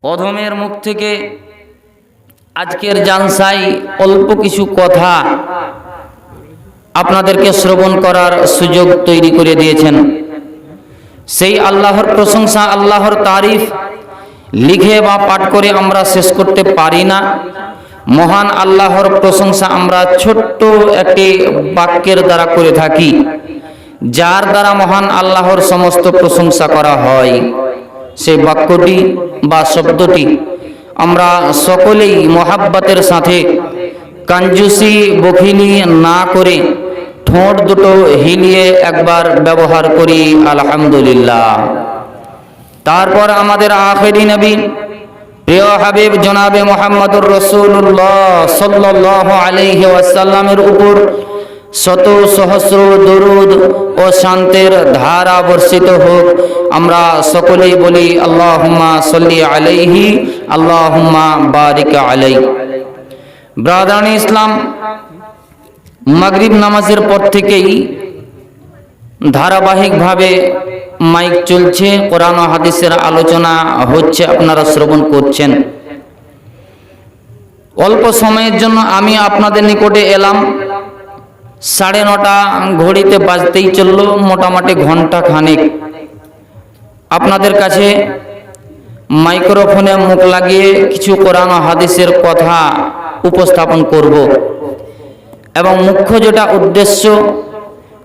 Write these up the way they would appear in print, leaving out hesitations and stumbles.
অধমের মুখ থেকে আজকের জালসায় অল্প কিছু কথা আপনাদেরকে শ্রবণ করার সুযোগ তৈরি করে দিয়েছেন। সেই আল্লাহর প্রশংসা, আল্লাহর তারিফ লিখে বা পাঠ করে আমরা শেষ করতে পারি না। মহান আল্লাহর প্রশংসা আমরা ছোট্ট একটি বাক্যের দ্বারা করে থাকি, যার দ্বারা মহান আল্লাহর সমস্ত প্রশংসা করা হয়। সেই বাক্যটি বা শব্দটি আমরা সকলেই মহাব্বতের সাথে কাঞ্জুসি বখিলি না করে ঠোঁট দুটো হিলিয়ে একবার ব্যবহার করি আলহামদুলিল্লাহ। তারপর আমাদের আখেরি নবী প্রিয় হাবিব জনাবে মুহাম্মদুর রাসূলুল্লাহ সাল্লাল্লাহু আলাইহি ওয়াসাল্লামের উপর শত সহস্র দরুদ ও শান্তির ধারা বর্ষিত হোক। আমরা সকলেই বলি আল্লাহুম্মা সাল্লি আলাইহি আল্লাহুম্মা বারিক আলাইহি। ব্রাদারান ইসলাম, মাগরিব নামাজের পর থেকেই ধারাবাহিকভাবে মাইক চলছে, কোরআন ও হাদিসের আলোচনা হচ্ছে, আপনারা শ্রবণ করছেন। অল্প সময়ের জন্য আমি আপনাদের নিকটে এলাম। 9:30 ঘড়িতে বাজতেই চললো, মোটামুটি ঘন্টা খানেক আপনাদের কাছে মাইক্রোফোনে মুখ লাগিয়ে কিছু কোরআন ও হাদিসের কথা উপস্থাপন করব এবং মুখ্য যেটা উদ্দেশ্য,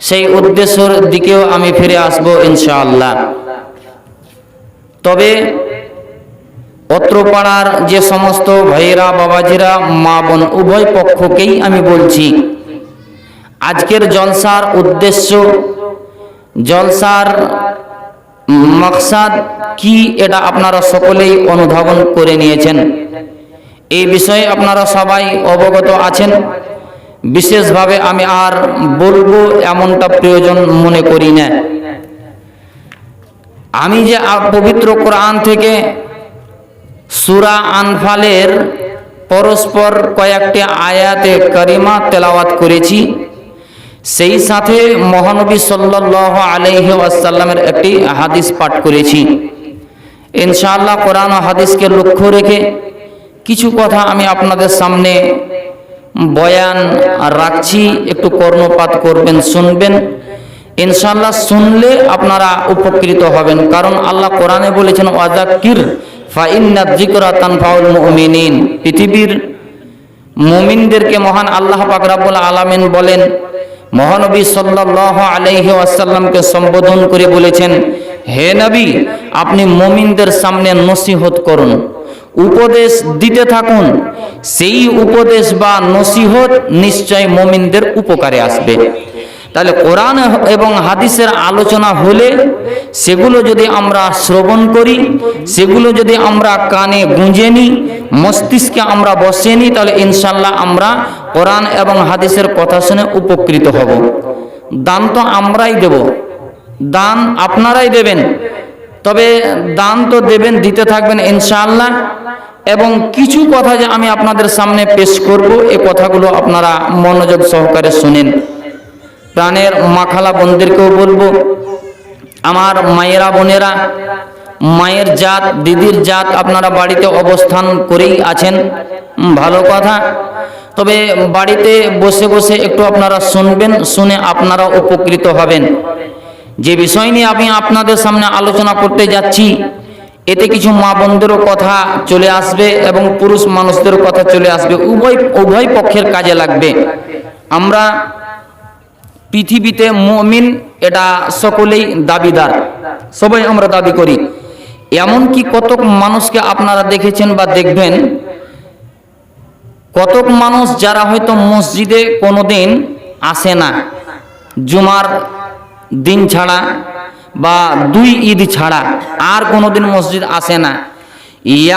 সেই উদ্দেশ্যের দিকেও আমি ফিরে আসব ইনশাআল্লাহ। তবে অত্র পাড়ার যে সমস্ত ভাইয়েরা, বাবাজিরা, মা বোন উভয় পক্ষকেই আমি বলছি, আজকের জলসার উদ্দেশ্য, জলসার মকসাদ কি, এটা আপনারা সকলেই অনুধাবন করে নিয়েছেন। এই বিষয়ে আপনারা সবাই অবগত আছেন। বিশেষভাবে আমি আর বলবো এমনটা প্রয়োজন মনে করি না। আমি যে পবিত্র কোরআন থেকে সূরা আনফালের পরস্পর কয়েকটি আয়াতে কারিমা তেলাওয়াত করেছি, সেই সাথে মহানবী সাল্লাল্লাহু আলাইহি ওয়াসাল্লামের একটি হাদিস পাঠ করেছি। ইনশাআল্লাহ কোরআন ও হাদিসকে লক্ষ্য রেখে কিছু কথা আমি আপনাদের সামনে বয়ান রাখছি, একটু কর্ণপাত করবেন, শুনবেন। ইনশাআল্লাহ শুনলে আপনারা উপকৃত হবেন, কারণ আল্লাহ কোরআনে বলেছেন ওয়াযাক্কির ফাইন্নায যিকরা তানফাউল মুমিনিন। পৃথিবীর মুমিনদেরকে মহান আল্লাহ পাক রব্বুল আলামিন বলেন, মহানবী সাল্লাল্লাহু আলাইহি ওয়াসাল্লামকে সম্বোধন করে বলেছেন, হে নবী, আপনি মুমিনদের সামনে নসিহত করুন, উপদেশ দিতে থাকুন। সেই উপদেশ বা নসিহত নিশ্চয় মুমিনদের উপকারে আসবে। তাহলে কোরআন এবং হাদিসের আলোচনা হলে সেগুলো যদি আমরা শ্রবণ করি, সেগুলো যদি আমরা কানে গুঁজে নিই, মস্তিষ্কে আমরা বসে নিই, তাহলে ইনশাল্লাহ আমরা কোরআন এবং হাদিসের কথা শুনে উপকৃত হব। দান তো আমরাই দেব, দান আপনারাই দেবেন, তবে দান তো দেবেন, দিতে থাকবেন ইনশাআল্লাহ। এবং কিছু কথা যে আমি আপনাদের সামনে পেশ করব, এই কথাগুলো আপনারা মনোযোগ সহকারে শুনেন। প্রাণের মাখালা বোনদেরকেও বলবো, আমার মায়েরা, বোনেরা, মায়ের জাত, দিদির জাত, আপনারা বাড়িতে অবস্থান করেই আছেন, ভালো কথা। তবে বাড়িতে বসে বসে একটু আপনারা শুনবেন, শুনে আপনারা উপকৃত হবেন। যে বিষয় নিয়ে আমি আপনাদের সামনে আলোচনা করতে যাচ্ছি, এতে কিছু মা বোনদেরও কথা চলে আসবে এবং পুরুষ মানুষদেরও কথা চলে আসবে, উভয় পক্ষের কাজে লাগবে। আমরা পৃথিবীতে মুমিন, এটা সকলেই দাবিদার, সবাই আমরা দাবি করি। এমনকি কতক মানুষকে আপনারা দেখেছেন বা দেখবেন, কতক মানুষ যারা হয়তো মসজিদে কোনোদিন আসে না, জুমার দিন ছাড়া বা 2 ঈদ ছাড়া আর কোনোদিন মসজিদ আসে না।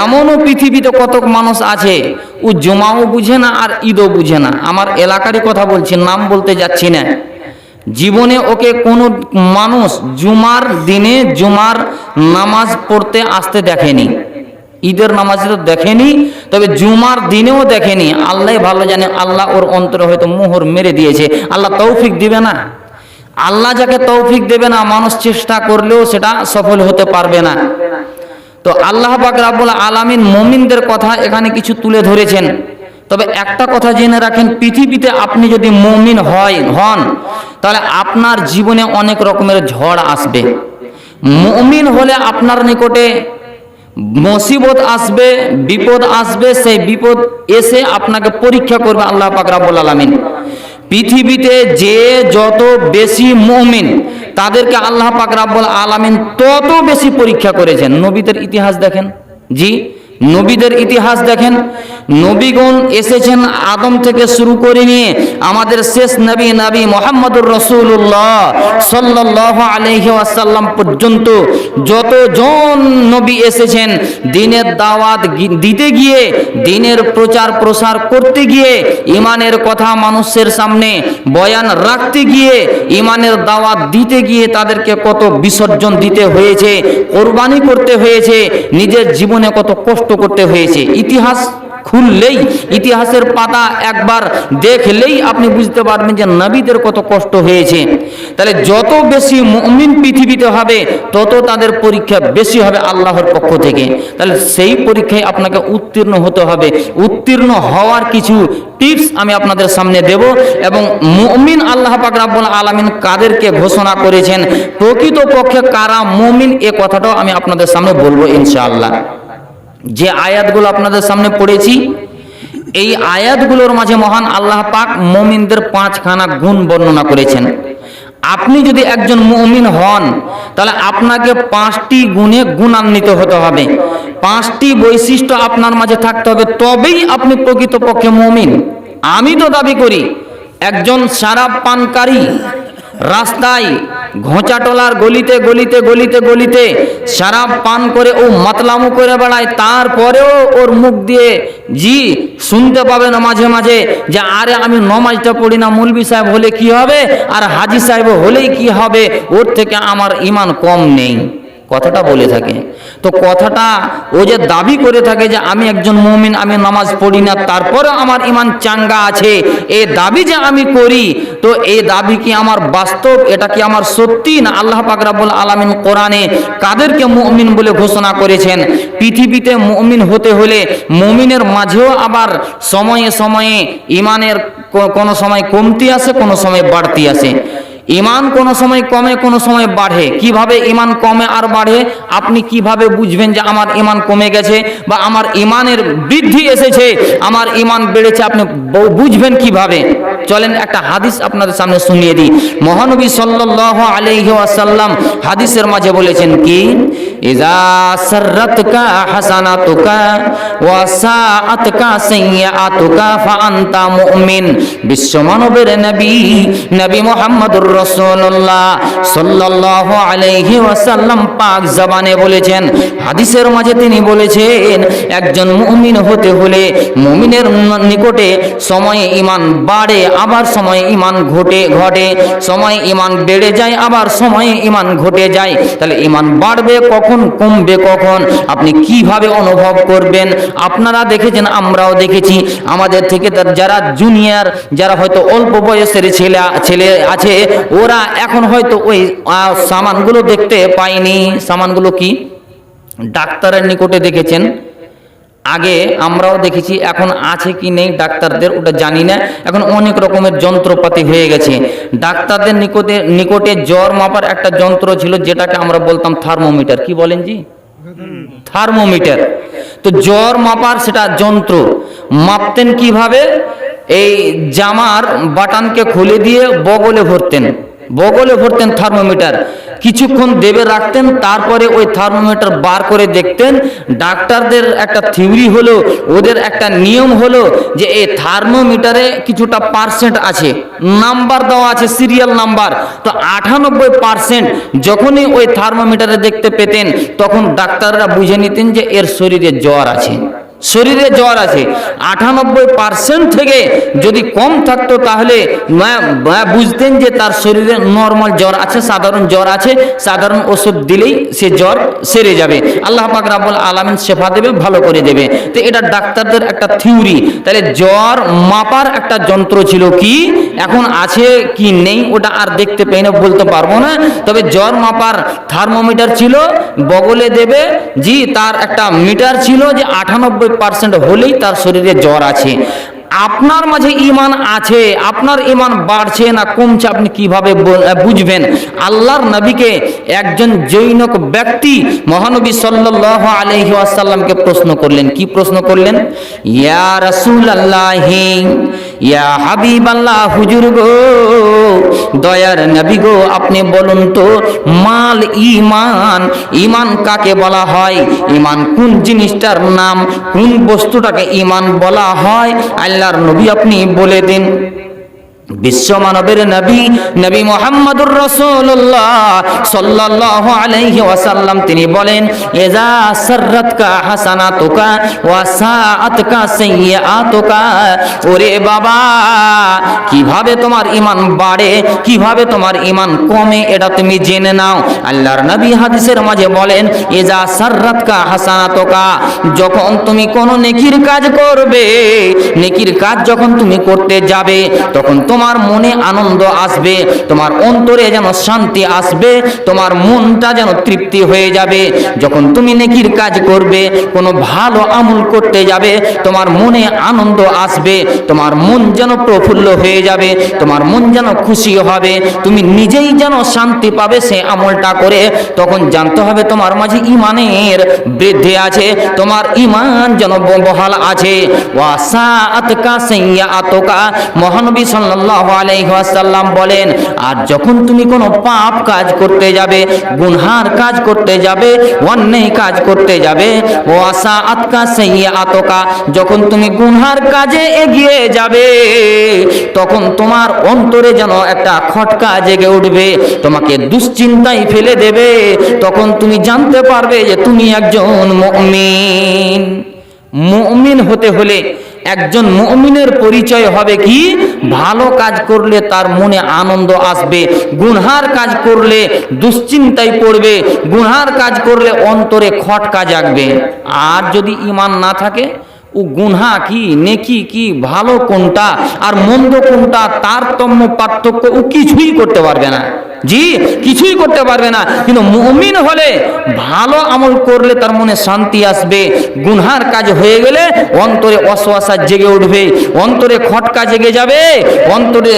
এমনও পৃথিবীতে কতক মানুষ আছে, ও জুমাও বুঝে না আর ঈদও বুঝে না। আমার এলাকারই কথা বলছি, নাম বলতে যাচ্ছি না। জীবনে ওকে কোনো মানুষ জুমার দিনে জুমার নামাজ পড়তে আসতে দেখেনি, ঈদের নামাজে তো দেখেনি, তবে জুমার দিনেও দেখেনি। আল্লাহ ভালো জানে, আল্লাহ ওর অন্তরে হয়তো মোহর মেরে দিয়েছে। আল্লাহ তৌফিক দিবে না, আল্লাহ যাকে তৌফিক দেবে না, মানুষ চেষ্টা করলেও সেটা সফল হতে পারবে না। তো আল্লাহ পাক রব্বুল আলামিন মুমিনদের কথা এখানে কিছু তুলে ধরেছেন। তবে একটা কথা জেনে রাখেন, পৃথিবীতে আপনি যদি মুমিন হন তাহলে আপনার জীবনে অনেক রকমের ঝড় আসবে। মুমিন হলে আপনার নিকটে মুসিবত আসবে, বিপদ আসবে, সেই বিপদ এসে আপনাকে পরীক্ষা করবে আল্লাহ পাক রব্বুল আলামিন। পৃথিবীতে যে যত বেশি মুমিন তাদেরকে আল্লাহ পাক রব্বুল আলামিন তত বেশি পরীক্ষা করেছেন। নবীদের ইতিহাস দেখেন, জি নবীদের ইতিহাস দেখেন। নবীগণ এসেছেন আদম থেকে শুরু করে নিয়ে আমাদের শেষ নবী মুহাম্মদুর রাসূলুল্লাহ সাল্লাল্লাহু আলাইহি ওয়াসাল্লাম পর্যন্ত যতজন নবী এসেছেন, দ্বীনের দাওয়াত দিতে গিয়ে, দ্বীনের প্রচার প্রসার করতে গিয়ে, ঈমানের কথা মানুষের সামনে বয়ান রাখতে গিয়ে, ঈমানের দাওয়াত দিতে গিয়ে তাদেরকে কত বিসর্জন দিতে হয়েছে, কোরবানি করতে হয়েছে, নিজের জীবনে কত কষ্ট করতে হয়েছে। ইতিহাস খুললেই, ইতিহাসের পাতা একবার দেখলেই আপনি বুঝতে পারবেন যে নবীদের কত কষ্ট হয়েছে। তাহলে যত বেশি মুমিন পৃথিবীতে হবে তত তাদের পরীক্ষা বেশি হবে আল্লাহর পক্ষ থেকে। তাহলে সেই পরীক্ষায় আপনাকে উত্তীর্ণ হতে হবে। উত্তীর্ণ হওয়ার কিছু টিপস আমি আপনাদের সামনে দেব, এবং মুমিন আল্লাহ পাক রব্বুল আলামিন কাদেরকে ঘোষণা করেছেন, প্রকৃতপক্ষে কারা মুমিন, এ কথাটাও আমি আপনাদের সামনে বলবো ইনশাআল্লাহ। যে আয়াতগুলো আপনাদের সামনে পড়েছি, এই আয়াতগুলোর মাঝে মহান আল্লাহ পাক মুমিনদের 5খানা গুণ বর্ণনা করেছেন। আপনি যদি একজন মুমিন হন তাহলে আপনাকে 5টি গুণে গুণান্বিত হতে হবে, 5টি বৈশিষ্ট্য আপনার মাঝে থাকতে হবে, তবেই আপনি প্রকৃতপক্ষে মুমিন। আমি তো দাবি করি একজন শরাব পানকারী রাস্তায় ঘোঁচাটলার গলিতে গলিতে গলিতে গলিতে শরাব পান করে ও মাতলামো করে বেড়ায়, তারপরেও ওর মুখ দিয়ে জি শুনতে পাবে না মাঝে মাঝে যে আরে আমি নমাজটা পড়ি না, মৌলভী সাহেব হলে কি হবে আর হাজি সাহেব হলেই কি হবে, ওর থেকে আমার ঈমান কম নেই, কথাটা বলে থাকে। তো কথাটা ও যে দাবি করে থাকে যে আমি একজন মুমিন, আমি নামাজ পড়ি না, তারপরে আমার ঈমান চাঙ্গা আছে, এই দাবি যে আমি করি, তো এই দাবি কি আমার বাস্তব, এটা কি আমার সত্যি না? আল্লাহ পাক রব্বুল আলামিন কোরআনে কাদেরকে মুমিন বলে ঘোষণা করেছেন? পৃথিবীতে মুমিন হতে হলে মুমিনের মাঝেও আবার সময়ে সময়ে ঈমানের কোনো সময় কমতি আসে, কোনো সময় বাড়তি আসে। ঈমান কোনো সময় কমে, কোনো সময় বাড়ে। কিভাবে ঈমান কমে আর বাড়ে আপনি কিভাবে বুঝবেন যে আমার ঈমান কমে গেছে বা আমার ঈমানের বৃদ্ধি এসেছে, আমার ঈমান বেড়েছে, আপনি বুঝবেন কিভাবে? চলেন একটা হাদিস আপনাদের সামনে শুনিয়ে দিই। মহানবী সাল্লাল্লাহু আলাইহি ওয়াসাল্লাম হাদিসের মাঝে বলেছেন কি, ইযা সাররাতকা হাসানাতুকা ওয়া সাআতকা সাইয়্যাতুকা ফাআনতা মুমিন। বিশ্বমানবের নবী মুহাম্মদুর রাসূলুল্লাহ সাল্লাল্লাহু আলাইহি ওয়াসাল্লাম পাক জবানে বলেছেন, হাদিসের মাঝে তিনি বলেছেন একজন মুমিন হতে হলে মুমিনের নিকটে সময়ে ঈমান বাড়ে, আবার সময়ে ঈমান ঘটে, সময়ে ঈমান বেড়ে যায়, আবার সময়ে ঈমান ঘটে যায়। তাহলে ঈমান বাড়বে কখন, কমবে কখন, আপনি কিভাবে অনুভব করবেন? আপনারা দেখেছেন, আমরাও দেখেছি, আমাদের থেকে যারা জুনিয়র, যারা হয়তো অল্প বয়সের ছেলে আছে, ওরা এখন হয়তো ওই সামানগুলো দেখতে পায়নি। সামানগুলো কি ডাক্তারের নিকটে দেখেছেন, আগে আমরাও দেখেছি, এখন আছে কি নেই ডাক্তারদের ওটা জানি না। এখন অনেক রকমের যন্ত্রপাতি হয়ে গেছে। ডাক্তারদের নিকটে জ্বর মাপার একটা যন্ত্র ছিল, যেটাকে আমরা বলতাম থার্মোমিটার। কি বলেন জি? থার্মোমিটার। তো জ্বর মাপার সেটা যন্ত্র। মাপতেন কিভাবে? এই জামার বাটনকে খুলে দিয়ে বগলে ভরতেন থার্মোমিটার, কিছুক্ষণ দেবে রাখতেন, তারপরে ওই থার্মোমিটার বার করে দেখতেন। ডাক্তারদের একটা থিওরি হলো, ওদের একটা নিয়ম হলো যে এই থার্মোমিটারে কিছুটা পার্সেন্ট আছে, নাম্বার দেওয়া আছে, সিরিয়াল নাম্বার। তো 98% যখনই ওই থার্মোমিটারে দেখতে পেতেন, তখন ডাক্তাররা বুঝে নিতেন যে এর শরীরে জ্বর আছে। শরীরে জ্বর আছে, 98% থেকে যদি কম থাকতো তাহলে বুঝতেন যে তার শরীরে নর্মাল জ্বর আছে, সাধারণ জ্বর আছে, সাধারণ ওষুধ দিলেই সে জ্বর সেরে যাবে, আল্লাহ পাক রব্বুল আলামিন শেফা দেবে, ভালো করে দেবে। তো এটা ডাক্তারদের একটা থিওরি। তাহলে জ্বর মাপার একটা যন্ত্র ছিল, কি এখন আছে কি নেই ওটা আর দেখতে পাই না, বলতে পারবো না। তবে জ্বর মাপার থার্মোমিটার ছিল, বগলে দেবে জি, তার একটা মিটার ছিল যে 98% হলেই তার শরীরে জ্বর আছে। আপনার মাঝে ঈমান আছে, আপনার ঈমান বাড়ছে না কমছে আপনি কিভাবে বুঝবেন? আল্লাহর নবীকে একজন জৈনক ব্যক্তি মহানবী সাল্লাল্লাহু আলাইহি ওয়াসাল্লামকে প্রশ্ন করলেন। কি প্রশ্ন করলেন? ইয়া রাসূলুল্লাহ, ইয়া হাবিবাল্লাহ, হুজুর গো, দয়ার নবী গো, আপনি বলুন তো মাল ঈমান, ঈমান কাকে বলা হয়? ঈমান কোন জিনিসটার নাম, কোন বস্তুটাকে ঈমান বলা হয়? আল্লাহর নবী আপনি বলে দিন। বিশ্ব মানবের নবী নবী মুহাম্মদুর রাসূলুল্লাহ সাল্লাল্লাহু আলাইহি ওয়াসাল্লাম তিনি বলেন, ইজা সাররাতকা হাসানাতুকা ওয়া সাআতকা সাইয়্যাতুকা। ওরে বাবা, কিভাবে তোমার ঈমান বাড়ে, কিভাবে তোমার ঈমান কমে, এটা তুমি জেনে নাও। আল্লাহর নবী হাদিসের মাঝে বলেন, ইজা সাররাতকা হাসানাতুকা, যখন তুমি কোনো নেকির কাজ করবে, নেকির কাজ যখন তুমি করতে যাবে, তখন তোমার মনে আনন্দ আসবে, তোমার অন্তরে যেন শান্তি আসবে, তোমার মনটা যেন তৃপ্তি হয়ে যাবে। যখন তুমি নেকির কাজ করবে, কোনো ভালো আমল করতে যাবে, তোমার মনে আনন্দ আসবে, তোমার মন যেন প্রফুল্ল হয়ে যাবে, তোমার মন যেন খুশি হবে, তুমি নিজেই যেন শান্তি পাবে সে আমলটা করে। তখন জানতে হবে তোমার মাঝে ঈমানের বৃদ্ধি আছে, তোমার ঈমান যেন বহাল আছে। ওয়া সাআতকা সাইয়্যাতুকা, মহানবী সাল্লাল্লাহু আলাইহি ওয়াসাল্লাম বলেন, আর যখন তুমি কোনো পাপ কাজ করতে যাবে, গুনহার কাজ করতে যাবে, অন্যায় কাজ করতে যাবে, ওয়া সাআতকা সাইয়্যাতুকা, যখন তুমি গুনহার কাজে এগিয়ে যাবে, তখন তোমার অন্তরে যেন একটা খটকা জেগে উঠবে, তোমাকে দুশ্চিন্তায় ফেলে দেবে। তখন তুমি জানতে পারবে যে তুমি একজন মুমিন। মুমিন হতে হলে একজন মুমিনের পরিচয় হবে কি? ভালো কাজ করলে তার মনে আনন্দ আসবে, গুনহার কাজ করলে দুশ্চিন্তায় পড়বে, গুনহার কাজ করলে অন্তরে খটকা জাগবে। আর যদি ঈমান না থাকে, ও গুনহা কি, নেকি কি, ভালো কোনটা আর মন্দ কোনটা, তারতম্য পার্থক্য ও কিছুই করতে পারবে না। জি, কিছুই করতে পারবে না। কিন্তু মুমিন হলে ভালো আমল করলে তার মনে শান্তি আসবে, গুনহার কাজ হয়ে গেলে অন্তরে অসওয়াসা জেগে উঠবে, অন্তরে খটকা জেগে যাবে, অন্তরে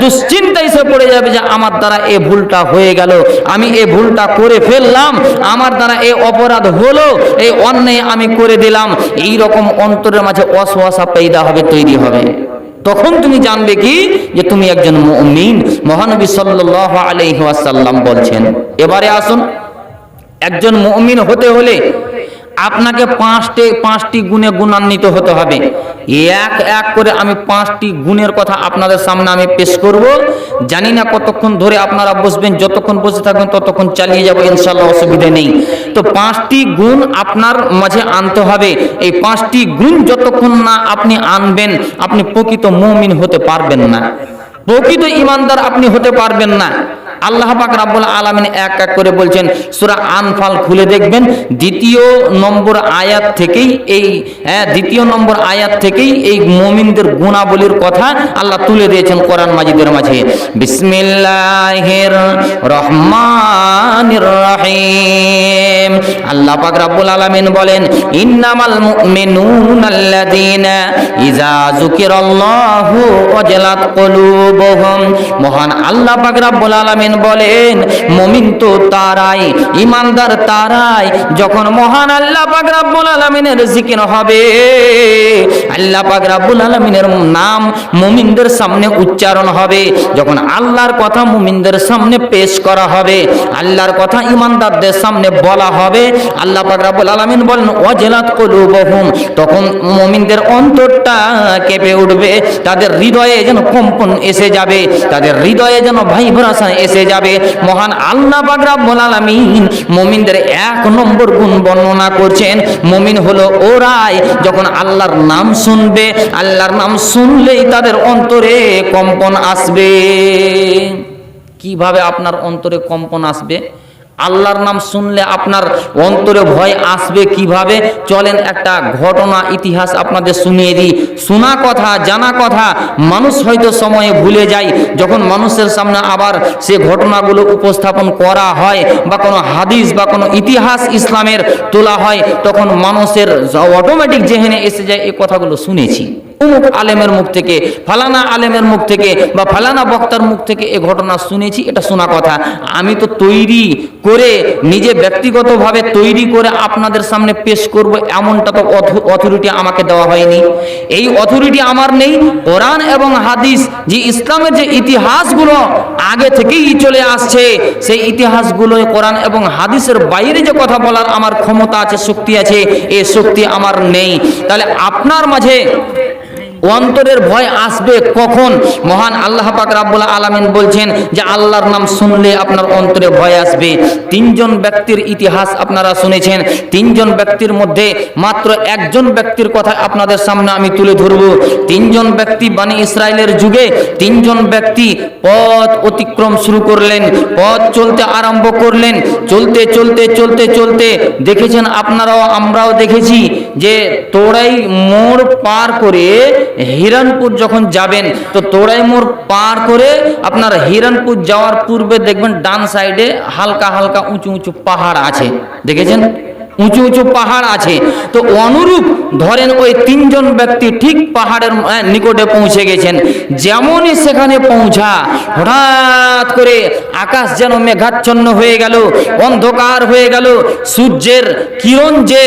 দুশ্চিন্তা এসে পড়ে যাবে যে আমার দ্বারা এ ভুলটা হয়ে গেল, আমি এ ভুলটা করে ফেললাম, আমার দ্বারা এ অপরাধ হলো, এই অন্যায় আমি করে দিলাম। এই রকম অন্তরের মাঝে অসওয়াসা পয়দা হবে, তৈরি হবে। তখন তুমি জানবে কি যে তুমি একজন মুমিন। মহানবী সাল্লাল্লাহু আলাইহি ওয়াসাল্লাম বলছেন। এবারে আসুন, একজন মুমিন হতে হলে আপনাকে পাঁচটি গুণে গুণান্বিত হতে হবে। এক এক করে আমি 5টি গুণের কথা আপনাদের সামনে আমি পেশ করব। জানি না কতক্ষণ ধরে আপনারা বসবেন, যতক্ষণ বসে থাকবেন ততক্ষণ চালিয়ে যাব ইনশাআল্লাহ, অসুবিধা নেই। তো 5টি গুণ আপনার মাঝে আনতে হবে। এই 5টি গুণ যতক্ষণ না আপনি আনবেন, আপনি প্রকৃত মুমিন হতে পারবেন না, প্রকৃত ঈমানদার আপনি হতে পারবেন না। আল্লাহ পাক রব্বুল আলামিন এক এক করে বলছেন। সূরা আনফাল খুলে দেখবেন, 2 নম্বর আয়াত থেকেই এই মুমিনদের গুণাবলীর কথা আল্লাহ তুলে দিয়েছেন কোরআন মাজিদের মাঝে। বিসমিল্লাহির রহমানির রহিম। আল্লাহ পাক রব্বুল আলামিন বলেন, ইন্নামাল মুমিনুনাল্লাযীনা ইযা যুকিরাল্লাহু ওয়াজিলাত কুলুবুহুম। মহান আল্লাহ পাক রব্বুল আলামিন বলেন, মুমিন তো তারাই, ঈমানদার তারাই, যখন মহান আল্লাহ পাক রব্বুল আলামিনের জিকির হবে, আল্লাহ পাক রব্বুল আলামিনের নাম মুমিনদের সামনে উচ্চারণ হবে, যখন আল্লাহর কথা মুমিনদের সামনে পেশ করা হবে, আল্লাহর কথা ঈমানদারদের সামনে বলা হবে, আল্লাহ পাক রব্বুল আলামিন বলেন ওয়াজিলাত কুলুবুহুম, তখন মুমিনদের অন্তরটা কেঁপে উঠবে, তাদের হৃদয়ে যেন কম্পন এসে যাবে, তাদের হৃদয়ে যেন ভাইব্রেশন এসে এসে যাবে। মহান আল্লাহ পাক রব্বুল আলামিন মুমিনদের 1 নম্বর গুণ বর্ণনা করছেন। মুমিন হলো ওরাই যখন আল্লাহর নাম শুনবে, আল্লাহর নাম শুনলেই তাদের অন্তরে কম্পন আসবে। কিভাবে আপনার অন্তরে কম্পন আসবে? আল্লাহর নাম শুনলে আপনার অন্তরে ভয় আসবে কিভাবে? চলেন একটা ঘটনা ইতিহাস আপনাদের শুনিয়ে দিই। শোনা কথা, জানা কথা মানুষ হয়তো সময়ে ভুলে যায়। যখন মানুষের সামনে আবার সে ঘটনাগুলো উপস্থাপন করা হয় বা কোনো হাদিস বা কোনো ইতিহাস ইসলামের তোলা হয়, তখন মানুষের অটোমেটিক জেহেনে এসে যায় এই কথাগুলো শুনেছি অমুক আলেমের মুখ থেকে, ফালানা আলেমের মুখ থেকে বা ফালানা বক্তার মুখ থেকে এ ঘটনা শুনেছি, এটা শোনা কথা। আমি তো তৈরি করে নিজে ব্যক্তিগতভাবে তৈরি করে আপনাদের সামনে পেশ করব এমনটা তো অথরিটি আমাকে দেওয়া হয়নি। এই অথরিটি আমার নেই। কোরআন এবং হাদিস যে ইসলামের যে ইতিহাসগুলো আগে থেকেই চলে আসছে, সেই ইতিহাসগুলো কোরআন এবং হাদিসের বাইরে যে কথা বলার আমার ক্ষমতা আছে, শক্তি আছে, এই শক্তি আমার নেই। তাহলে আপনার মাঝে অন্তরের ভয় আসবে কখন? মহান আল্লাহ পাক রব্বুল আলামিন বলছেন যে আল্লাহর নাম শুনলে আপনার অন্তরে ভয় আসবে। 3 জন ব্যক্তির ইতিহাস আপনারা শুনেছেন। 3 জন ব্যক্তির মধ্যে মাত্র একজন ব্যক্তির কথা আপনাদের সামনে আমি তুলে ধরব। 3 জন ব্যক্তি বনি ইসরায়েলের যুগে 3 জন ব্যক্তি পথ অতিক্রম শুরু করলেন, পথ চলতে আরম্ভ করলেন। চলতে চলতে চলতে চলতে দেখেছেন আপনারাও, আমরাও দেখেছি যে তোড়াই মোড় পার করে হিরণপুর যখন যাবেন, তো তোড়াই মোড় পার করে আপনার হিরণপুর যাওয়ার পূর্বে দেখবেন ডান সাইডে হালকা হালকা উঁচু উঁচু পাহাড় আছে। দেখেছেন উঁচু উঁচু পাহাড় আছে। তো অনুরূপ ধরেন ওই 3 জন ব্যক্তি ঠিক পাহাড়ের নিকটে পৌঁছে গেছেন। যেমনই সেখানে পৌঁছা, হঠাৎ করে আকাশ যেন মেঘাচ্ছন্ন হয়ে গেল, অন্ধকার হয়ে গেল। সূর্যের কিরণ যে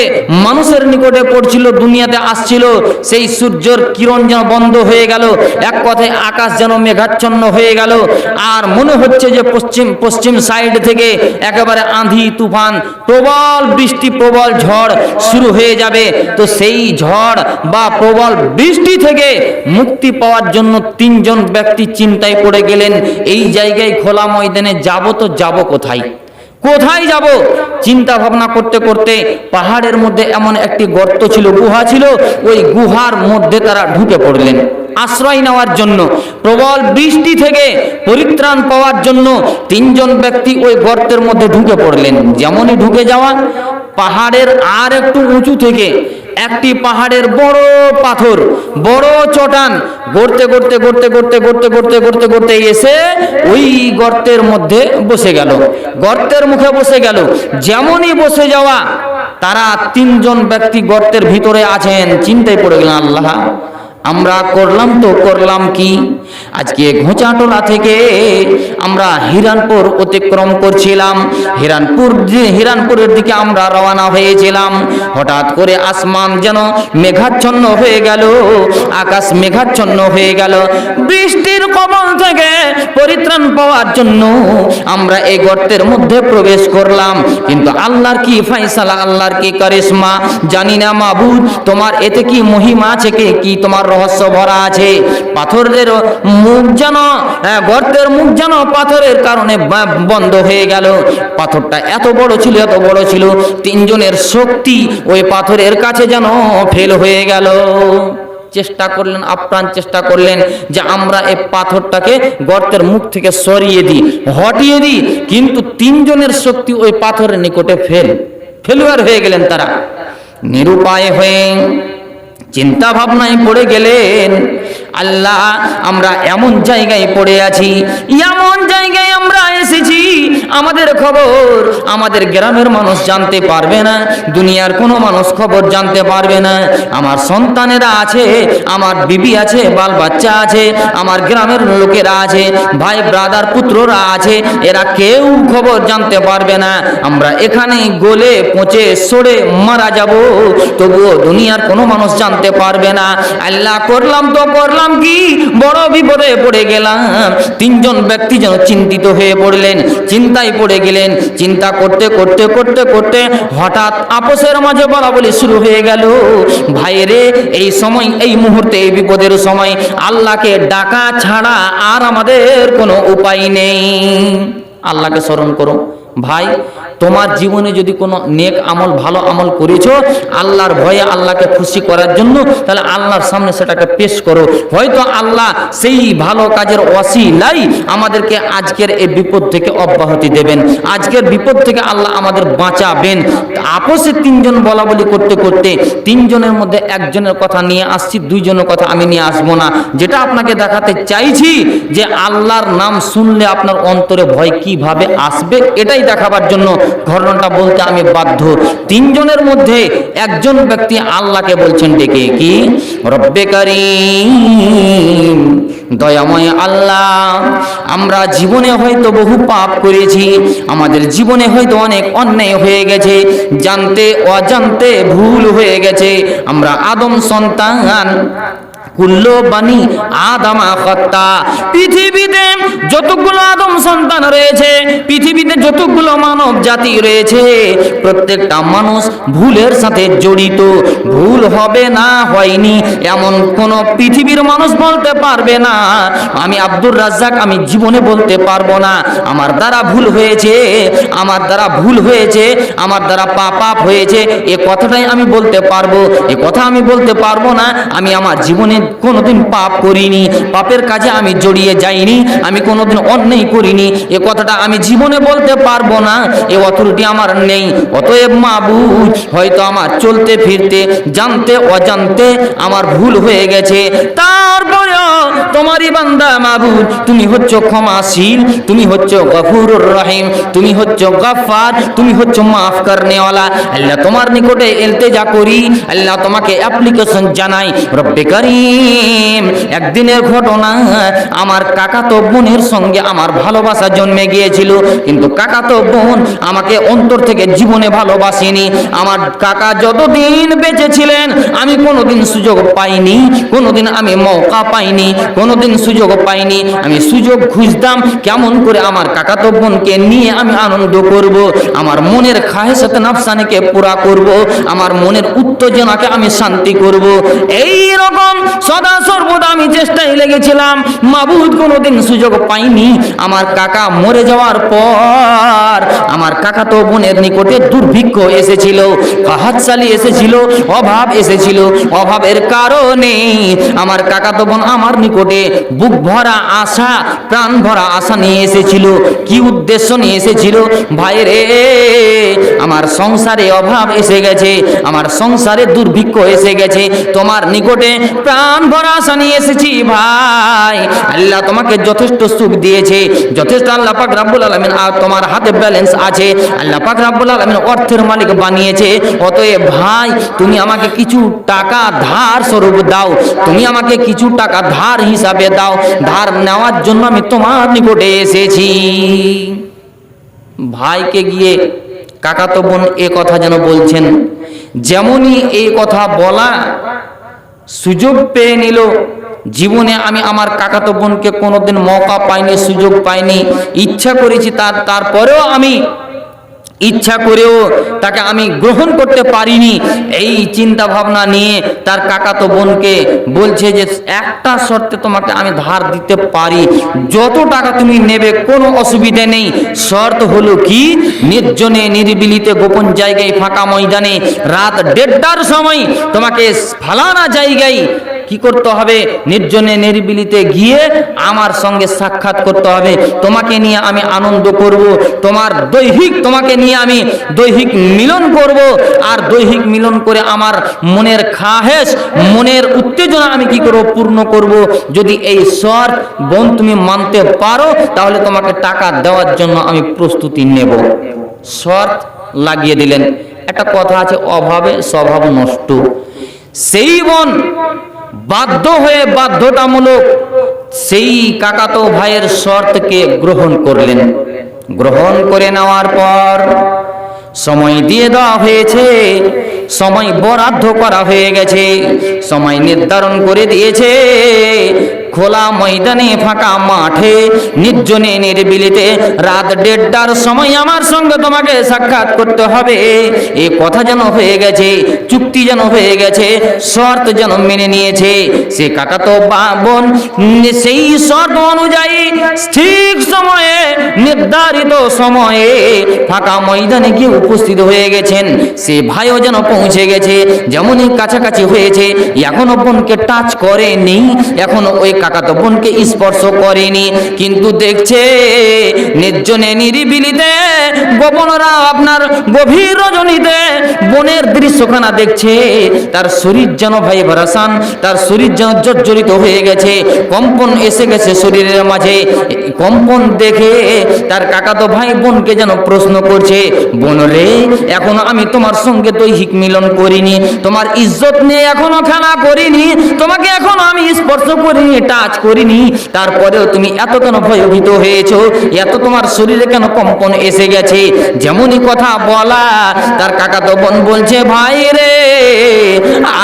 মানুষের নিকটে পড়ছিল, দুনিয়াতে আসছিল, সেই সূর্যের কিরণ যেন বন্ধ হয়ে গেল। এক কথায় আকাশ যেন মেঘাচ্ছন্ন হয়ে গেল। আর মনে হচ্ছে যে পশ্চিম সাইড থেকে একেবারে আঁধি তুফান, প্রবল বৃষ্টি, প্রবল ঝড় শুরু হয়ে যাবে। তো সেই ঝড় বা প্রবল বৃষ্টি থেকে মুক্তি পাওয়ার জন্য 3 জন ব্যক্তি চিন্তায় পড়ে গেলেন। এই জায়গায় খোলা ময়দানে যাব তো যাব কোথায়, কোথায় যাব? চিন্তা ভাবনা করতে করতে পাহাড়ের মধ্যে এমন একটি গর্ত ছিল, গুহা ছিল। ওই গুহার মধ্যে তারা ঢুকে পড়লেন আশ্রয় নেওয়ার জন্য। প্রবল বৃষ্টি থেকে পরিত্রাণ পাওয়ার জন্য 3 জন ব্যক্তি ওই গর্তের মধ্যে ঢুকে পড়লেন। যেমনই ঢুকে যাওয়া, পাহাড়ের আর একটু উঁচু থেকে একটি পাহাড়ের বড় পাথর, বড় চটান গড়তে গড়তে গড়তে গড়তে গড়তে গড়তে গড়তে গড়তে এসে ওই গর্তের মধ্যে বসে গেল, গর্তের মুখে বসে গেল। যেমনই বসে যাওয়া, তারা 3 জন ব্যক্তি গর্তের ভিতরে আছেন। চিন্তায় পড়ে গেলেন, আল্লাহ আমরা করলাম কি? আজকে ঘোচাটোলা থেকে আমরা হিরণপুর অতিক্রম করছিলাম। হিরণপুরের দিকে আমরা রওনা হয়েছিলাম। হঠাৎ করে আসমান যেন মেঘাচ্ছন্ন হয়ে গেল, আকাশ মেঘাচ্ছন্ন হয়ে গেল। বৃষ্টির কবল থেকে পরিত্রাণ পাওয়ার জন্য আমরা এই গর্তের মধ্যে প্রবেশ করলাম। কিন্তু আল্লাহর কি ফয়সালা, আল্লাহর কি কারিশমা জানি না মাবুদ, তোমার এতে কি মহিমা আছে, কি তোমার রহস্য ভরা আছে। পাথরের মুখ যেন, গর্তের মুখ যেন পাথরের কারণে বন্ধ হয়ে গেল। পাথরটা এত বড় ছিল, এত বড় ছিল, 3 জনের শক্তি ওই পাথরের কাছে যেন ফেল হয়ে গেল। চেষ্টা করলেন, আপ্রাণ চেষ্টা করলেন যে আমরা এই পাথরটাকে গর্তের মুখ থেকে সরিয়ে দিই, হটিয়ে দিই। কিন্তু 3 জনের শক্তি ওই পাথরের নিকটে ফেলুয়ার হয়ে গেলেন। তারা নিরুপায় হয়ে চিন্তা ভাবনায় পড়ে গেলেন, আল্লাহ আমরা এমন জায়গায় পড়ে আছি, এমন জায়গায় আমরা এসেছি, আমাদের খবর আমাদের গ্রামের মানুষ জানতে পারবে না, দুনিয়ার কোনো মানুষ খবর জানতে পারবে না। আমার সন্তানেরা আছে, আমার বিবি আছে, বাল বাচ্চা আছে, আমার গ্রামের লোকেরা আছে, ভাই ব্রাদার পুত্ররা আছে, এরা কেউ খবর জানতে পারবে না। আমরা এখানে গলে পচে সড়ে মারা যাব, তবুও দুনিয়ার কোনো মানুষ জানতে পারবে না। আল্লাহ করলাম তো করলাম কি, বড় বিপদে পড়ে গেলাম। 3 জন ব্যক্তি যেন চিন্তিত হয়ে পড়লেন, চিন্তায় পড়ে গেলেন। চিন্তা করতে করতে করতে করতে হঠাৎ আপোষের মাঝে বলাবলি শুরু হয়ে গেল, ভাইরে এই সময়, এই মুহূর্তে, এই বিপদের সময় আল্লাহকে ডাকা ছাড়া আর আমাদের কোনো উপায় নেই। আল্লাহকে স্মরণ করো। ভাই, তোমার জীবনে যদি কোনো নেক আমল, ভালো আমল করেছো আল্লাহর ভয়ে, আল্লাহকে খুশি করার জন্য, তাহলে আল্লাহর সামনে সেটাকে পেশ করো। হয়তো আল্লাহ সেই ভালো কাজের ওয়াসিলাই আমাদেরকে আজকের এই বিপদ থেকে অব্যাহতি দেবেন, আজকের বিপদ থেকে আল্লাহ আমাদের বাঁচাবেন। আপসে তিনজন বলা বলি করতে করতে তিনজনের মধ্যে একজনের কথা নিয়ে আসছি, দুইজনের কথা আমি নিয়ে আসবো না। যেটা আপনাকে দেখাতে চাইছি যে আল্লাহর নাম শুনলে আপনার অন্তরে ভয় কিভাবে আসবে, এটাই দেখাবার জন্য ঘটনাটা বলতে আমি বাধ্য। তিনজনের মধ্যে একজন ব্যক্তি আল্লাহকে বলছেন ডেকে, কি রব্বে কারীম, দয়াময় আল্লাহ, আমরা জীবনে হয়তো বহু পাপ করেছি, আমাদের জীবনে হয়তো অনেক অন্যায় হয়ে গেছে, জানতে অজান্তে ভুল হয়ে গেছে। আমরা আদম সন্তান, কুল্লু বানি আদম খাত্তা। পৃথিবীতে যতগুলো আদম সন্তান রয়েছে, পৃথিবীতে যতগুলো মানব জাতি রয়েছে, প্রত্যেকটা মানুষ ভুলের সাথে জড়িত। ভুল হবে না, হয়নি এমন কোন পৃথিবীর মানুষ বলতে পারবে না। আমি আব্দুর রাজ্জাক, আমি জীবনে বলতে পারবো না আমার দ্বারা ভুল হয়েছে, আমার দ্বারা ভুল হয়েছে, আমার দ্বারা পাপ হয়েছে, এ কথাটাই আমি বলতে পারবো। এ কথা আমি বলতে পারবো না আমি আমার জীবনে কোনোদিন পাপ করিনি, পাপের কাজে আমি জড়িয়ে যাইনি, আমি কোনোদিন অন্যায় করিনি, এ কথাটা আমি জীবনে বলতে পারবো না। এ অথরিটি আমার নেই। অতএব মাবুদ, হয়তো আমার চলতে ফিরতে, জানতে অজান্তে আমার ভুল হয়ে গেছে, তারপরেও তোমারই বান্দা মাবুদ, তুমি হচ্ছ ক্ষমাশীল, তুমি হচ্ছ গফুরুর রহিম, তুমি হচ্ছ গফফার, তুমি হচ্ছ মাফ করনেওয়ালা। আল্লাহ, তোমার নিকটে ইলতিজা করি, আল্লাহ তোমাকে অ্যাপ্লিকেশন জানাই। রব্বে কারীম, একদিনের ঘটনা, আমার কাকাতো বোনের সঙ্গে আমার ভালোবাসা জন্মে গিয়েছিল, কিন্তু কাকাতো বোন আমাকে অন্তর থেকে জীবনে ভালোবাসেনি। আমার কাকা যতদিন বেঁচে ছিলেন আমি কোনোদিন সুযোগ পাইনি, কোনোদিন আমি মৌকা পাইনি, কোনোদিন সুযোগ পাইনি। আমি সুযোগ খুঁজতাম কেমন করে আমার কাকাতো বোনকে নিয়ে আমি আনন্দ করব, আমার মনের খাহেসাত নাফসানিকে পুরা করব, আমার মনের উত্তেজনাকে আমি শান্তি করব। এই রকম সদা সর্বদা আমি চেষ্টায় লেগেছিলাম। মাবুদ, কোনোদিন সুযোগ পাইনি। আমার কাকা মরে যাওয়ার পর আমার কাকাতো বোনের নিকটে দুর্ভিক্ষ এসেছিল, হাতছালি এসেছিল, অভাব এসেছিল। অভাবের কারণে আমার কাকাতো বোন আমার নিকটে বুক ভরা আশা, প্রাণ ভরা আশা নিয়ে এসেছিল। কি উদ্দেশ্য নিয়ে এসেছিল? ভাইরে, আমার সংসারে অভাব এসে গেছে, আমার সংসারে দুর্ভিক্ষ এসে গেছে, তোমার নিকটে প্রাণ ভরা আশা নিয়ে এসেছি। ভাই, আল্লাহ তোমাকে যথেষ্ট সুখ দিয়েছে, যথেষ্ট আল্লাহ পাক রব্বুল আলামিন, আর তোমার হাতে ব্যালেন্স আছে, আল্লাহ পাক রব্বুল আলামিন অর্থের মালিক বানিয়েছে। অতএব ভাই, তুমি আমাকে কিছু টাকা ধার স্বরূপ দাও, তুমি আমাকে কিছু টাকা ধার হিসাবে দাও, ধার নেওয়ার জন্য আমি তোমার নিকটে এসেছি। ভাইকে গিয়ে কাকাতো বোন এ কথা যেন বলছেন, যেমনই এই কথা বলা সুযোগ পেয়ে নিল। জীবনে আমি আমার কাকাতো বোনকে কোনোদিন মৌকা পাইনি, সুযোগ পাইনি, ইচ্ছা করেছি তারপরেও আমি ইচ্ছা করেও তাকে আমি গ্রহণ করতে পারিনি। এই চিন্তা ভাবনা নিয়ে তার কাকাতো বোনকে বলছে যে একটা শর্তে তোমাকে আমি ধার দিতে পারি, যত টাকা তুমি নেবে কোনো অসুবিধে নেই। শর্ত হলো কি, নির্জনে নিরিবিলিতে গোপন জায়গায় ফাঁকা ময়দানে রাত 1:30টার সময় তোমাকে ফালানা জায়গায় কি করতে হবে, নির্জনে নিরিবিলিতে গিয়ে আমার সঙ্গে সাক্ষাৎ করতে হবে। তোমাকে নিয়ে আমি আনন্দ করব, তোমাকে নিয়ে আমি দৈহিক মিলন করব, আর দৈহিক মিলন করে আমার মনের খাহেশ, মনের উত্তেজনা আমি কি করব, পূর্ণ করব। যদি এই শর্ত বোন তুমি মানতে পারো, তাহলে তোমাকে টাকা দেওয়ার জন্য আমি প্রস্তুতি নেব। শর্ত লাগিয়ে দিলেন। একটা কথা আছে, অভাবে স্বভাব নষ্ট। সেই বোন বাধ্য হয়ে, বাধ্যতামূলক সেই কাকাতো ভাইয়ের শর্তকে গ্রহণ করলেন। গ্রহণ করে নেওয়ার পর সময় দিয়ে দেওয়া হয়েছে, সময় বরাদ্দ করা হয়ে গেছে, সময় নির্ধারণ করে দিয়েছে। খোলা ময়দানে ফাঁকা মাঠে নির্জনে নিরিবিলিতে রাত 1:30টার সময় আমার সঙ্গে তোমাকে সাক্ষাৎ করতে হবে। এই কথা যেন হয়ে গেছে, চুক্তি যেন হয়ে গেছে, শর্ত যেন মেনে নিয়েছে। সে কাকাতো বোন সেই শর্ত অনুযায়ী ঠিক সময়ে নির্ধারিত সময়ে ফাঁকা ময়দানে গিয়ে উপস্থিত হয়ে গেছেন। সে ভাইও যেন পৌঁছে গেছে, যেমনই কাছাকাছি হয়েছে, এখনো বোনকে টাচ করেনি, এখনো ওই কাকাতো বোনকে স্পর্শ করেনি, কিন্তু দেখছে নির্জনে নিরিবিলিতে গোপনরা আপনার গভীর রজনীতে বোনের দৃশ্যখানা দেখছে। তার শরীর যেন ভাই ভরাসান, তার শরীর যেন জর্জরিত হয়ে গেছে, কম্পন এসে গেছে শরীরের মাঝে। কম্পন দেখে তার কাকাতো ভাই বোনকে যেন প্রশ্ন করছে, বোন রে, এখনো আমি তোমার সঙ্গে দৈহিক মিলন করিনি, তোমার ইজ্জত নিয়ে এখনো খেলা করিনি, তোমাকে এখনো আমি স্পর্শ করিনি, টাচ করিনি, তারপরেও তুমি এত কেন ভয়ভীত হয়েছো, এত তোমার শরীরে কেন কম্পন এসে গেছে? যেমনই কথা বলা, তার কাকাতো বোন বলছে, ভাই রে,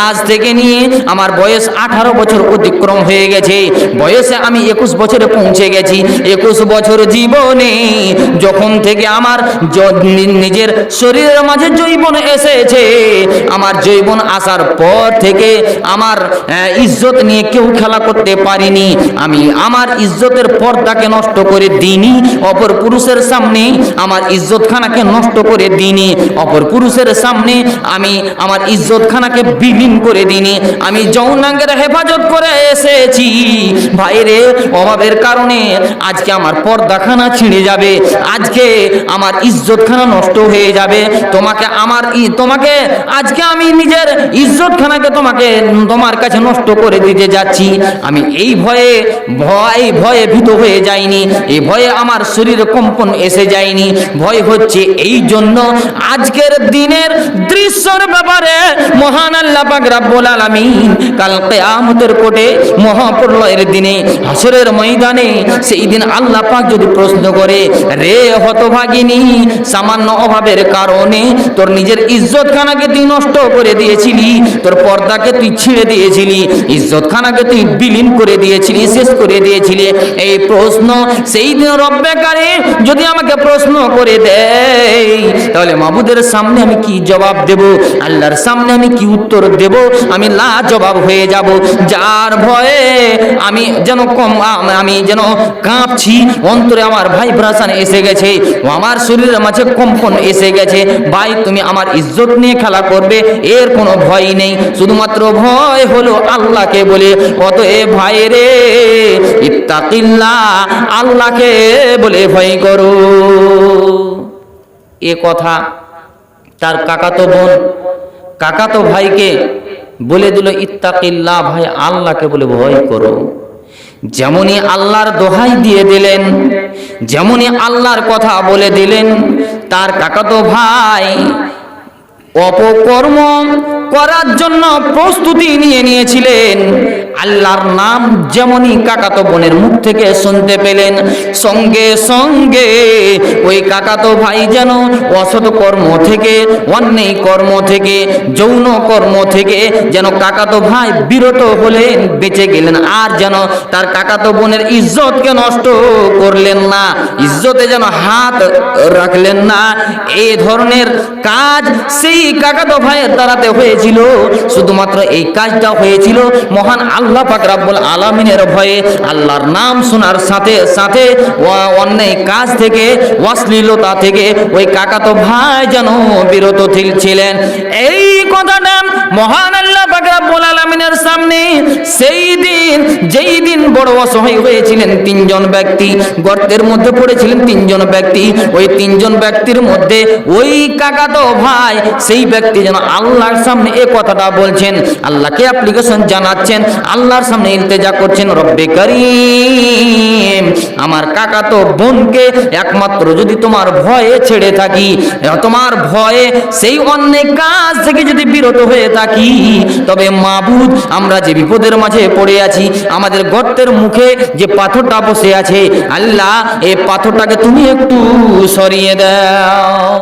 আজ থেকে নিয়ে আমার বয়স 18 বছর অতিক্রম হয়ে গেছে, বয়সে আমি 21 বছরে পৌঁছে গেছি। 21 বছর জীবনে যখন থেকে আমার নিজের শরীরের মাঝে যৌবন এসেছে, আমার যৌবন আসার পর থেকে আমার ইজ্জত নিয়ে কেউ খেলা করতে পারিনি। আমি আমার ইজ্জতের পর্দাকে নষ্ট করে দিইনি, অপর পুরুষের সামনে আমার ইজ্জতখানাকে নষ্ট করে দিইনি, অপর পুরুষের সামনে আমি আমার ইজ্জতখানাকে বিলীন করে দিইনি। আমি যৌনাঙ্গের হেফাজত করে এসেছি। ভাইরে, অভাবের কারণে আজকে আমার পর্দাখানা ছিঁড়ে যাবে, আজকে আমার ইজ্জতখানা নষ্ট হয়ে যাবে। তোমাকে আজকে আমি নিজের ইজ্জতখানাকে তোমার কাছে নষ্ট করে দিতে যাচ্ছি। আমি এই ভয়ে ভীত হয়ে যাইনি, এই ভয়ে আমার শরীরে কম্পন এসে যায়নি। ভয় হচ্ছে এই জন্য আজকের দিনের দৃশ্যের ব্যাপারে মহান আল্লাহ পাক রব্বুল আলামিন কাল কিয়ামতের কোটে মহাপ্রলয়ের দিনে হাসরের ময়দানে সেই দিন আল্লাহ পাক যদি প্রশ্ন করে, রে হতভাগিনী, সামান্য অভাবের কারণে তোর নিজের ইজ্জতখানাকে তুই নষ্ট করে দিয়েছিলি, তোর পর্দাকে তুই ছিঁড়ে দিয়েছিলি, ইজ্জতখানাকে তুই বিলীন করে দিয়েছিলি, শেষ করে দিয়েছিলি। এই প্রশ্ন সেই দিন রব্বে কারীম যদি আমাকে প্রশ্ন করে দেয়, তাহলে মাবুদের সামনে আমি কি জবাব দেব, আল্লাহর সামনে আমি কি উত্তর দেব? আমি লা জবাব হয়ে যাব। যার ভয়ে আমি যেন কাঁপছি, অন্তরে আমার ভাইব্রেশন এসে গেছে, আমার শরীরের মাঝে কম্পন এসে গেছে। ভাই, তুমি আমার ইজ্জত নিয়ে খেলা করবে, এর কোনো ভয় নেই, শুধুমাত্র ভয় হলো আল্লাহকে বলে। অতএব ভাই রে, ইত্তাকিল্লাহ, আল্লাহকে বলে ভয় করো। এ কথা তার কাকাতো ভাইকে বলে দিল, ইত্তাকিল্লাহ, ভাই আল্লাহকে বলে ভয় করো। যেমনই আল্লাহর দোহাই দিয়ে দিলেন, যেমনই আল্লাহর কথা বলে দিলেন, তার কাকাতো ভাই অপকর্ম করার জন্য প্রস্তুতি নিয়ে নিয়েছিলেন। আল্লাহর নাম যেমনই কাকাতো বোনের মুখ থেকে শুনতে পেলেন, সঙ্গে সঙ্গে ওই কাকাতো ভাই যেন অসৎ কর্ম থেকে, অন্যায় কর্ম থেকে, যৌন কর্ম থেকে যেন কাকাতো ভাই বিরত হলেন, বেঁচে গেলেন। আর যেন তার কাকাতো বোনের ইজ্জতকে নষ্ট করলেন না, ইজ্জতে যেন হাত রাখলেন না। এই ধরনের কাজ সেই কাকাতো ভাইয়ের দ্বারাতে হয়েছিল। শুধুমাত্র এই কাজটা হয়েছিল মহান আল্লাহ পাক রব্বুল আলামিনের ভয়ে। আল্লাহর নাম শোনার সাথে সাথে অন্যায় কাজ থেকে, অশ্লীলতা থেকে ওই কাকাতো ভাই যেন বিরত ছিলেন। এই কথাটা মহান আল্লাহ পাক রব্বুল আলামিনের সামনে সেই দিন, যেই দিন বড় অসহায় হয়েছিলেন 3 জন ব্যক্তি, গর্তের মধ্যে পড়েছিলেন 3 জন ব্যক্তি। ওই 3 জন ব্যক্তির মধ্যে ওই কাকাতো ভাই, সেই ব্যক্তি যেন আল্লাহর সামনে এই কথাটা বলছেন, আল্লাহকে অ্যাপ্লিকেশন জানাচ্ছেন, আল্লাহর সামনে ইলতেজা করছেন, রব্বে কারীম, আমার কাকাতো বোনকে একমাত্র যদি তোমার ভয়ে ছেড়ে থাকি, তোমার ভয়ে সেই অন্যায় কাজ থেকে যদি বিরত হয়ে থাকি, তবে মাবুদ, আমরা যে বিপদের মাঝে পড়ে আছি, আমাদের গর্তের মুখে যে পাথরটা বসে আছে, আল্লাহ এই পাথরটাকে তুমি একটু সরিয়ে দাও।